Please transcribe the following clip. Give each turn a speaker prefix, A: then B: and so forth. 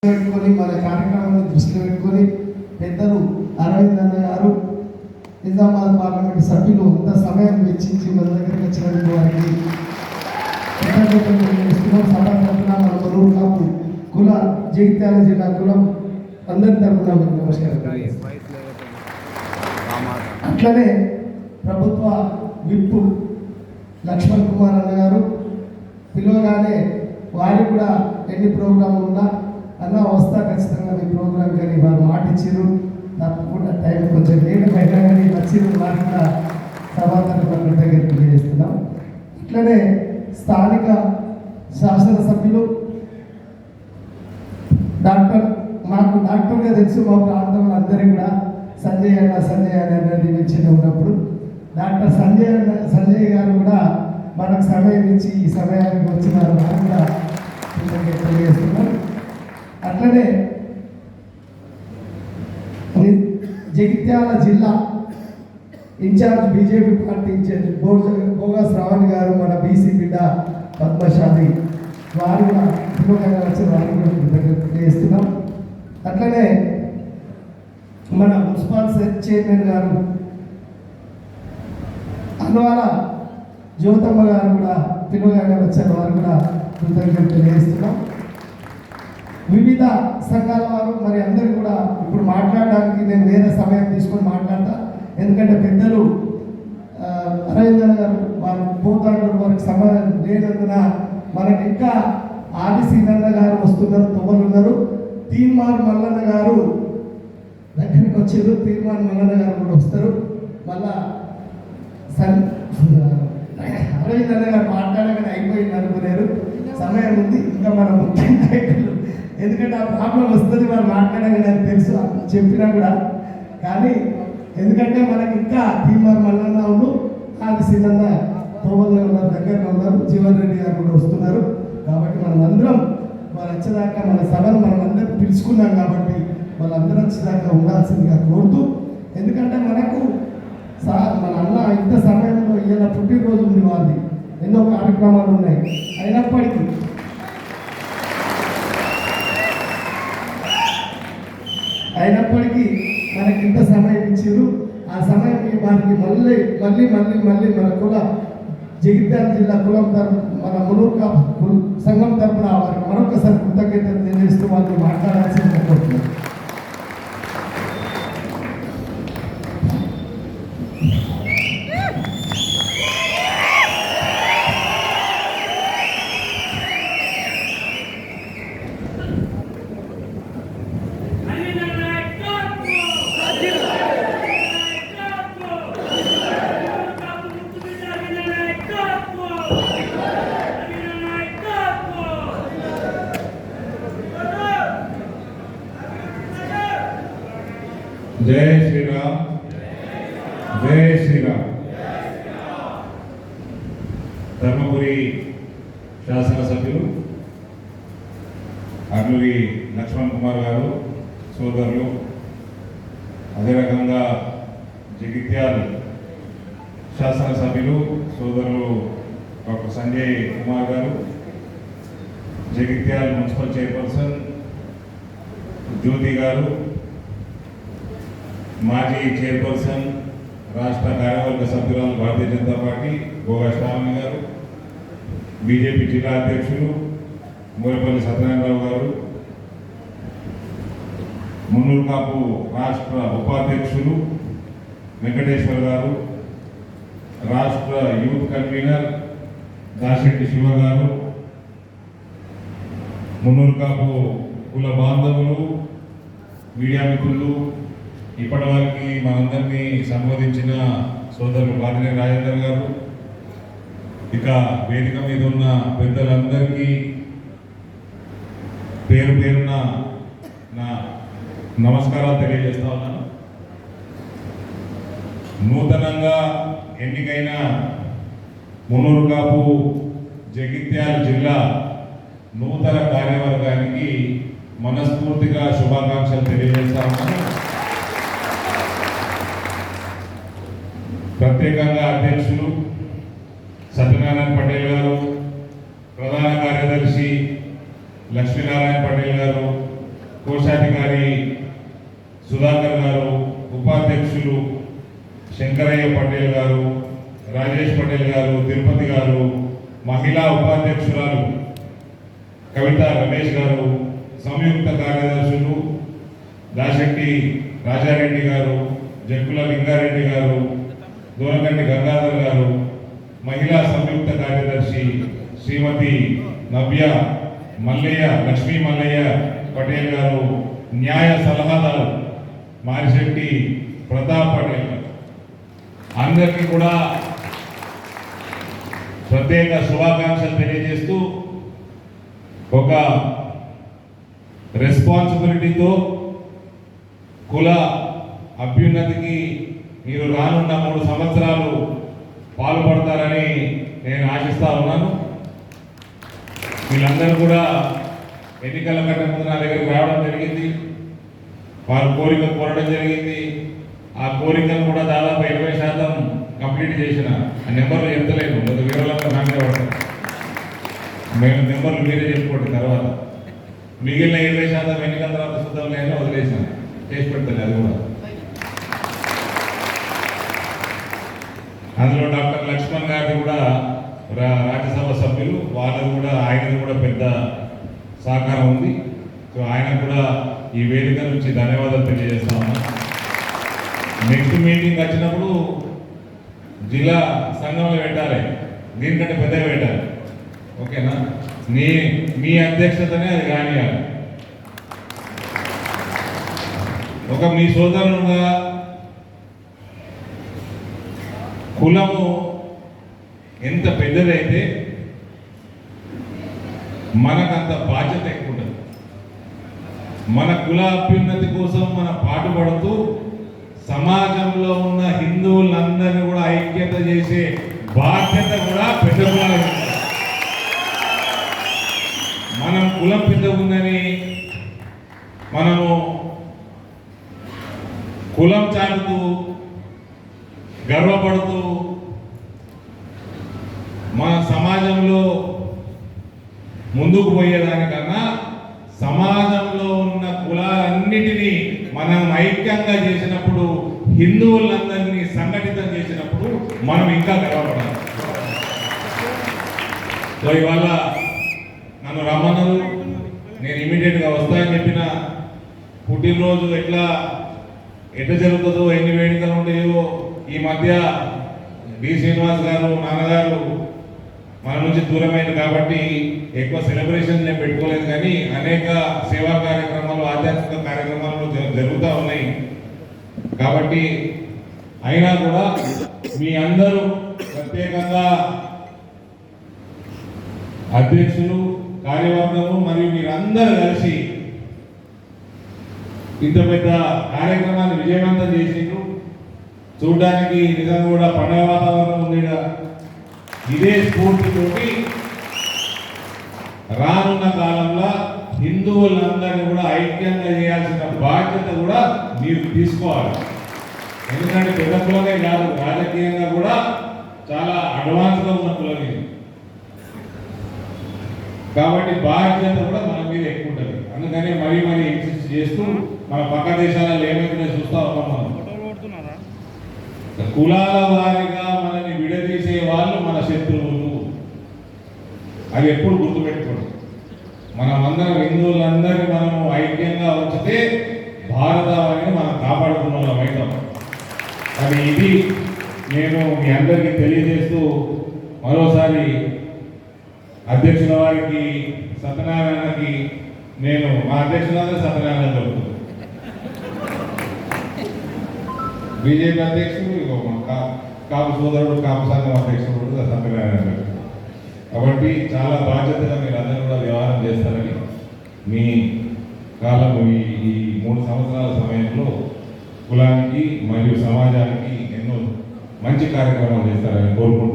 A: పెట్టుకొని మన కార్యక్రమాన్ని దృష్టిలో పెట్టుకొని పెద్దలు అరవింద్ అన్న గారు నిజామాబాద్ పార్లమెంట్ సభ్యులు అంత సమయం వెచ్చించి మన దగ్గరికి వచ్చినందుకు వారికి సభ తరఫున మన మరూరు కాపు కుల జగిత్యాల జిల్లా కులం అందరి తరఫున నమస్కారం. అట్లనే ప్రభుత్వ విప్ లక్ష్మణ్ కుమార్ అన్న గారు పిలవగానే వారికి కూడా ఎన్ని ప్రోగ్రాంలు ఉన్నా అన్న వస్తా ఖచ్చితంగా మీ ప్రోగ్రాం కానీ వారు మాట ఇచ్చారు. తప్పకుండా టైం కొంచెం లేట్ అయినా కానీ వచ్చిన వారికి కూడా సభాతరఫున కృతజ్ఞతలు తెలియజేస్తున్నాం. ఇట్లనే స్థానిక శాసనసభ్యులు మాకు డాక్టర్గా తెలుసు మా ప్రాంతంలో అందరికీ కూడా సంజయ్ అన్న అనేది mention ఉన్నప్పుడు డాక్టర్ సంజయ్ గారు కూడా మనకు సమయం ఇచ్చి ఈ సమయానికి వచ్చిన వారు కూడా తెలియజేస్తున్నాం. అట్లనే జగిత్యాల జిల్లా incharge BJP party incharge బోగా Shravan గారు మన బీసీ బిడ్డ పద్మశాలి వారు కూడా ఉపయోగంగా వచ్చిన వారు కూడా తెలియజేస్తున్నాం. అట్లనే మన మున్సిపల్ చైర్మన్ గారు అన్వాల జ్యోతమ్మ గారు కూడా పిలువగానే వచ్చిన వారు కూడా కృతజ్ఞతలు తెలియజేస్తున్నాం. వివిధ సంఘాల వారు మరి అందరూ కూడా ఇప్పుడు మాట్లాడడానికి నేను వేరే సమయం తీసుకొని మాట్లాడతా. ఎందుకంటే పెద్దలు అరవింద్ గారు వారు పోతాడు వారికి సమయం లేనందున మనకి ఇంకా ఆదిశీనన్న గారు వస్తున్నారు, తొవ్వలున్నారు. తీర్మాన్ మల్లన్న గారు దగ్గరికి వచ్చారు. తీర్మాన్ మల్లన్న గారు కూడా వస్తారు. మళ్ళా అరవింద్ అన్న గారు మాట్లాడగానే అయిపోయింది అనుకున్నారు. సమయం ఉంది ఇంకా మన ముఖ్య నాయకులు, ఎందుకంటే ఆ ప్రాబ్లం వస్తుంది వారు మాట్లాడగానే అని తెలుసు చెప్పినా కూడా. కానీ ఎందుకంటే మనకి ఇంకా తీర్మాన్ మల్లన్న వాళ్ళు ఆదిశీనన్న తోవల్లో ఉన్నారు, దగ్గరలో ఉన్నారు. జీవన్ రెడ్డి గారు కూడా వస్తున్నారు. కాబట్టి మనం అందరం వాళ్ళు వచ్చేదాకా మన సభను మనం అందరం పిలుచుకున్నాం కాబట్టి వాళ్ళందరూ వచ్చేదాకా ఉండాల్సిందిగా కోరుతూ, ఎందుకంటే మనకు మన అన్న ఇంత సమయంలో ఇలా పుట్టినరోజు ఉంది, వాళ్ళది ఎన్నో కార్యక్రమాలు ఉన్నాయి. అయినప్పటికీ మనకి ఇంత సమయం ఇచ్చారు. ఆ సమయం వారికి మళ్ళీ మన కుల జగిత్యాల జిల్లా కులం తరఫున మన మునూరు కాపు సంఘం తరఫున వారికి మరొకసారి కృతజ్ఞతలు తెలియజేస్తూ వాళ్ళు మాట్లాడాల్సింది కోరుతున్నాను.
B: జై శ్రీరామ్, జై శ్రీరామ్. ధర్మపురి శాసనసభ్యులు అర్నూరి లక్ష్మణ్ కుమార్ గారు సోదరులు, అదే రకంగా జగిత్యాల శాసనసభ్యులు సోదరులు డాక్టర్ సంజయ్ కుమార్ గారు, జగిత్యాల మున్సిపల్ చైర్పర్సన్ జ్యోతి గారు, మాజీ చైర్పర్సన్ రాష్ట్ర కార్యవర్గ సభ్యురాలు భారతీయ జనతా పార్టీ బోగా శ్రావణి గారు, బీజేపీ జిల్లా అధ్యక్షులు మోయపల్లి సత్యనారాయణరావు గారు, మున్నూరు కాపు రాష్ట్ర ఉపాధ్యక్షులు వెంకటేశ్వర్ గారు, రాష్ట్ర యూత్ కన్వీనర్ దాశెట్టి శివ గారు, మున్నూరు కాపు కుల బాంధవులు, మీడియా మిత్రులు, ఇప్పటి వరకు మనందరినీ సంబోధించిన సోదరులు బాదినేని రాజేందర్ గారు, ఇక వేదిక మీద ఉన్న పెద్దలందరికీ పేరు పేరున నా నమస్కారాలు తెలియజేస్తా ఉన్నాను. నూతనంగా ఎన్నికైన మున్నూరు కాపు జగిత్యాల జిల్లా నూతన కార్యవర్గానికి మనస్ఫూర్తిగా శుభాకాంక్షలు తెలియజేస్తా ఉన్నాను. ప్రత్యేకంగా అధ్యక్షులు సత్యనారాయణ పటేల్ గారు, ప్రధాన కార్యదర్శి లక్ష్మీనారాయణ పటేల్ గారు, కోశాధికారి సుధాకర్ గారు, ఉపాధ్యక్షులు శంకరయ్య పటేల్ గారు, రాజేష్ పటేల్ గారు, తిరుపతి గారు, మహిళా ఉపాధ్యక్షురాలు కవిత రమేష్ గారు, సంయుక్త కార్యదర్శులు దాశెట్టి రాజారెడ్డి గారు, జక్కుల లింగారెడ్డి గారు, దూరగంటి గంగాధర్ గారు, మహిళా సంయుక్త కార్యదర్శి శ్రీమతి నవ్య మల్లయ్య, లక్ష్మీ మల్లయ్య పటేల్ గారు, న్యాయ సలహాదారు మారిశెట్టి ప్రతాప్ పటేల్ గారు, అందరికీ కూడా ప్రత్యేక శుభాకాంక్షలు తెలియజేస్తూ ఒక రెస్పాన్సిబిలిటీతో కుల అభ్యున్నతికి మీరు రానున్న 3 సంవత్సరాలు పాల్పడతారని నేను ఆశిస్తా ఉన్నాను. వీళ్ళందరూ కూడా ఎన్నికల కంటే ముందు నా దగ్గరికి రావడం జరిగింది. వారు కోరిక కోరడం జరిగింది. ఆ కోరికను కూడా దాదాపు 80% కంప్లీట్ చేసిన. ఆ నెంబర్లు చెప్తలేదు, వేరే వాళ్ళంతా నాకే పడతారు. మేము నెంబర్లు మీరే చెప్పుకోండి. తర్వాత మిగిలిన 20% ఎన్నికల తర్వాత శుద్ధం లేని వదిలేసాను, చేసి పెడతాను. అది కూడా అందులో డాక్టర్ లక్ష్మణ్ గారిది కూడా రాజ్యసభ సభ్యులు, వాళ్ళది కూడా ఆయనది కూడా పెద్ద సహకారం ఉంది. సో ఆయన కూడా ఈ వేదిక నుంచి ధన్యవాదాలు తెలియజేస్తా ఉన్నా. నెక్స్ట్ మీటింగ్ వచ్చినప్పుడు జిల్లా సంఘంలో పెట్టాలి, దీనికంటే పెద్దగా పెట్టాలి. ఓకేనా? మీ అధ్యక్షతనే అది కానియాలి. ఒక మీ సోదరులుగా కులము ఎంత పెద్దదైతే మనకంత బాధ్యత ఎక్కువ ఉంటుంది. మన కుల అభ్యున్నతి కోసం మనం పాటుపడుతూ సమాజంలో ఉన్న హిందువులందరినీ కూడా ఐక్యత చేసే బాధ్యత కూడా పెద్ద కులాలు. మనం కులం పెద్దగుందని మనము కులం చాటుతూ గర్వపడుతూ మన సమాజంలో ముందుకు పోయేదానికన్నా సమాజంలో ఉన్న కులాలన్నిటినీ మనం ఐక్యంగా చేసినప్పుడు, హిందువులందరినీ సంఘటితం చేసినప్పుడు మనం ఇంకా గర్వపడాలి. సో ఇవాళ నన్ను రమ్మన్నారు, నేను ఇమీడియట్గా వస్తానని చెప్పిన. పుట్టినరోజు ఎట్లా జరుగుతుందో, ఎన్ని వేడుకలు ఉంటాయో, ఈ మధ్య డి శ్రీనివాస్ గారు నాన్నగారు మన నుంచి దూరమైంది కాబట్టి ఎక్కువ సెలబ్రేషన్ నేను పెట్టుకోలేదు. కానీ అనేక సేవా కార్యక్రమాలు, ఆధ్యాత్మిక కార్యక్రమాలు జరుగుతూ ఉన్నాయి. కాబట్టి అయినా కూడా మీ అందరూ ప్రత్యేకంగా అధ్యక్షులు, కార్యవర్గము మరియు మీరందరూ కలిసి ఇంత పెద్ద కార్యక్రమాన్ని విజయవంతం చేసిండ్రు. చూడడానికి నిజంగా కూడా పండుగ వాతావరణం ఉంది. ఇదే స్ఫూర్తితోటి రానున్న కాలంలో హిందువులందరినీ కూడా ఐక్యంగా చేయాల్సిన బాధ్యత కూడా మీరు తీసుకోవాలి. ఎందుకంటే పెద్ద కులమే కాదు, రాజకీయంగా కూడా చాలా అడ్వాన్స్గా ఉన్న కులమే. కాబట్టి బాధ్యత కూడా మన మీద ఎక్కువ ఉంటుంది. అందుకని మరీ ఇన్సిస్ట్ చేస్తూ మన పక్క దేశాలలో ఏమైతే చూస్తా ఉన్నాం, మనం కులాల వారిగా మనని విడదీసే వాళ్ళు మన శత్రువులు. అది ఎప్పుడు గుర్తుపెట్టుకోండి. మనమందరం హిందువులందరినీ మనం ఐక్యంగా ఉంచితే భారతాన్ని మనం కాపాడుకున్న వాళ్ళం అవుతాం. అది ఇది నేను మీ అందరికీ తెలియజేస్తూ మరోసారి అధ్యక్షుల వారికి, సత్యనారాయణకి, నేను మా అధ్యక్షులందరూ సత్యనారాయణ చెబుతున్నాను. బీజేపీ అధ్యక్షుడు కాపు సోదరుడు, కాపు సంఘం అధ్యక్షుడు సత్యనారాయణ. కాబట్టి చాలా బాధ్యతగా మీరు అందరూ కూడా వ్యవహారం చేస్తారని, మీ కాలం ఈ 3 సంవత్సరాల సమయంలో కులానికి మరియు సమాజానికి ఎన్నో మంచి కార్యక్రమాలు చేస్తారని కోరుకుంటున్నాను.